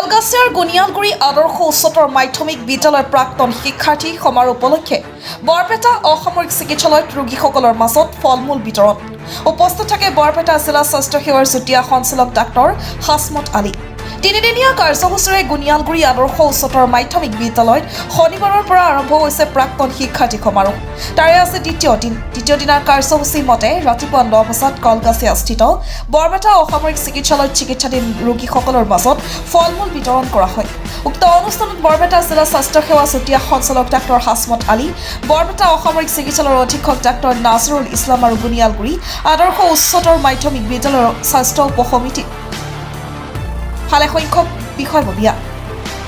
কলগাছিয়াৰ গুনিয়ালগুৰি আদৰ্শ উচ্চতৰ মাধ্যমিক বিদ্যালয়ৰ প্ৰাক্তন শিক্ষাৰ্থী সমাৰোহ উপলক্ষে বৰপেটা অসামৰিক চিকিৎসালয়ত ৰোগীসকলৰ মাজত ফল-মূল বিতৰণ উপস্থিত থাকে বৰপেটা জিলা স্বাস্থ্য সেৱাৰ যুটীয়া সঞ্চালক ডাক্তৰ হাছমত আলী। তিনিদিনীয়া কাৰ্যসূচীৰে গুনিয়ালগুৰি আদৰ্শ উচ্চতৰ মাধ্যমিক বিদ্যালয়ত শনিবাৰৰ পৰা আৰম্ভ হৈছে প্ৰাক্তন শিক্ষাৰ্থী সমাৰোহ। তাৰে আছে দ্বিতীয় দিনাৰ কাৰ্যসূচী মতে ৰাতিপুৱা 9 বজাত কলগাছিয়াস্থিত বৰপেটা অসামৰিক চিকিৎসালয়ত চিকিৎসাধীন ৰোগীসকলৰ মাজত ফল-মূল বিতৰণ কৰা হয়। উক্ত অনুষ্ঠানত বৰপেটা জিলা স্বাস্থ্য সেৱা যুটীয়া সঞ্চালক ডাক্তৰ হাছমত আলী, বৰপেটা অসামৰিক চিকিৎসালয়ৰ অধীক্ষক ডাক্তৰ নাজৰুল ইছলাম আৰু গুনিয়ালগুৰি আদৰ্শ উচ্চতৰ মাধ্যমিক বিদ্যালয়ৰ স্বাস্থ্য উপসমিতি ভালেসংখ্যক বিষয়ববীয়া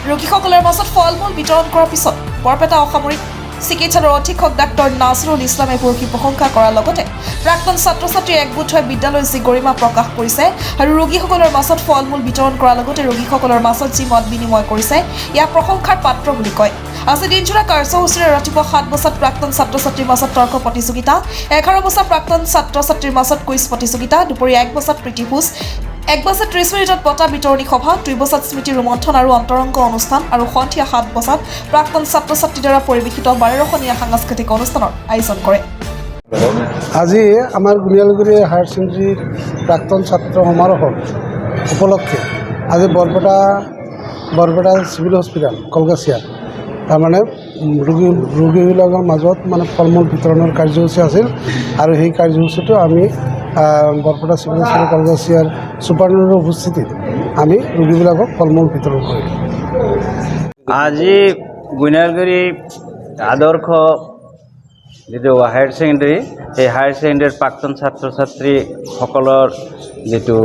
ৰোগীসকলৰ মাজত ফল-মূল বিতৰণ কৰাৰ পিছত বৰপেটা অসামৰিক চিকিৎসালয়ৰ অধীক্ষক ডাক্তৰ নাজৰুল ইছলামে ভূয়সী প্ৰশংসা কৰাৰ লগতে প্ৰাক্তন ছাত্ৰ-ছাত্ৰীৰ একগোট হৈ বিদ্যালয়ৰ যি গৰিমা প্ৰকাশ কৰিছে আৰু ৰোগীসকলৰ মাজত ফল-মূল বিতৰণ কৰাৰ লগতে ৰোগীসকলৰ মাজত যি মত বিনিময় কৰিছে ইয়াক প্ৰশংসাৰ পাত্ৰ বুলি কয়। আজি দিনজোৰা কাৰ্যসূচীৰে ৰাতিপুৱা 7 বজাত প্ৰাক্তন ছাত্ৰ-ছাত্ৰীৰ মাজত তৰ্ক প্ৰতিযোগিতা, 11 বজাত প্ৰাক্তন ছাত্ৰ-ছাত্ৰীৰ মাজত কুইজ প্ৰতিযোগিতা, দুপৰীয়া 1 বজাত প্ৰীতিভোজ, 1 বজাত 30 মিনিটত বঁটা বিতৰণী সভা, 2 বজাত স্মৃতি ৰোমন্থন আৰু অন্তৰংগ অনুষ্ঠান আৰু সন্ধিয়া 7 বজাত প্ৰাক্তন ছাত্ৰ-ছাত্ৰীৰ দ্বাৰা পৰিৱেশিত 12খনীয়া সাংস্কৃতিক অনুষ্ঠানৰ আয়োজন কৰে। আজি আমাৰ গুনিয়ালগুৰি হায়াৰ ছেকেণ্ডেৰীৰ প্ৰাক্তন ছাত্ৰ সমাৰোহৰ উপলক্ষে আজি বৰপেটা চিভিল হস্পিটেল কলগাছিয়াত তাৰমানে ৰোগীবিলাকৰ মাজত ফল মূল বিতৰণৰ কাৰ্যসূচী আছিল আৰু সেই কাৰ্যসূচীটো আমি বৰপেটা চিভিল হস্পিটেল কলগাছিয়াৰ ছুপাৰিনটেণ্ডেণ্টৰ উপস্থিতিত আমি ৰোগীবিলাকক ফল মূল বিতৰণ কৰিলোঁ। আজি গুনিয়ালগুৰি আদৰ্শ যিটো হায়াৰ ছেকেণ্ডেৰী এই হায়াৰ ছেকেণ্ডেৰীৰ প্ৰাক্তন ছাত্ৰ ছাত্ৰীসকলৰ যিটো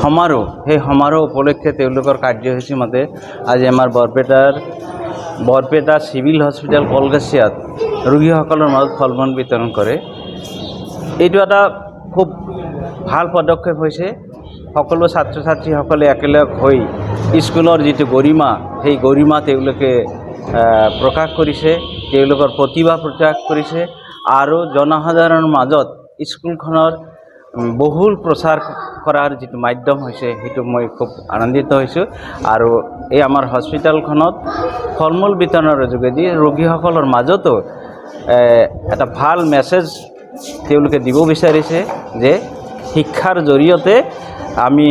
সমাৰোহ সেই সমাৰোহ উপলক্ষে তেওঁলোকৰ কাৰ্যসূচী মতে আজি আমাৰ বৰপেটা চিভিল হস্পিটেল কলগাছিয়াত ৰোগীসকলৰ মাজত ফল মূল বিতৰণ কৰে। এইটো এটা খুব ভাল পদক্ষেপ হৈছে। সকলো ছাত্ৰ ছাত্ৰীসকলে একেলগ হৈ স্কুলৰ যিটো গৰিমা সেই গৰিমা তেওঁলোকে প্ৰকাশ কৰিছে, তেওঁলোকৰ প্ৰতিভা প্ৰকাশ কৰিছে আৰু জনসাধাৰণৰ মাজত স্কুলখনৰ বহুল প্ৰচাৰ কৰাৰ যিটো মাধ্যম হৈছে সেইটো মই খুব আনন্দিত হৈছোঁ। আৰু এই আমাৰ হস্পিটেলখনত ফল মূল বিতৰণৰ যোগেদি ৰোগীসকলৰ মাজতো এটা ভাল মেছেজ তেওঁলোকে দিব বিচাৰিছে যে শিক্ষাৰ জৰিয়তে আমি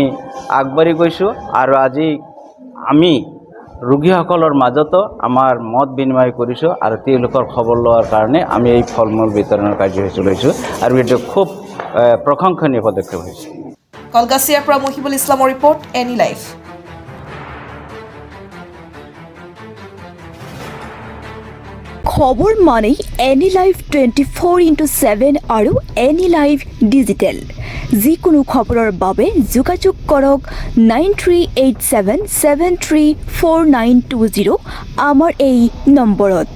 আগবাঢ়ি গৈছোঁ আৰু আজি আমি ৰোগীসকলৰ মাজতো আমাৰ মত বিনিময় কৰিছোঁ আৰু তেওঁলোকৰ খবৰ লোৱাৰ কাৰণে আমি এই ফল মূল বিতৰণৰ কাৰ্যসূচী লৈছোঁ আৰু এইটো খুব প্ৰশংসনীয় পদক্ষেপ হৈছে। কলগাছিয়াৰ পৰা মহিবুল ইছলামৰ ৰিপৰ্ট, এনি লাইভ। খবৰ মানেই এনি লাইভ 24/7 আৰু এনি লাইভ ডিজিটেল। যিকোনো খবৰৰ বাবে যোগাযোগ কৰক 9387734920 আমাৰ এই নম্বৰত।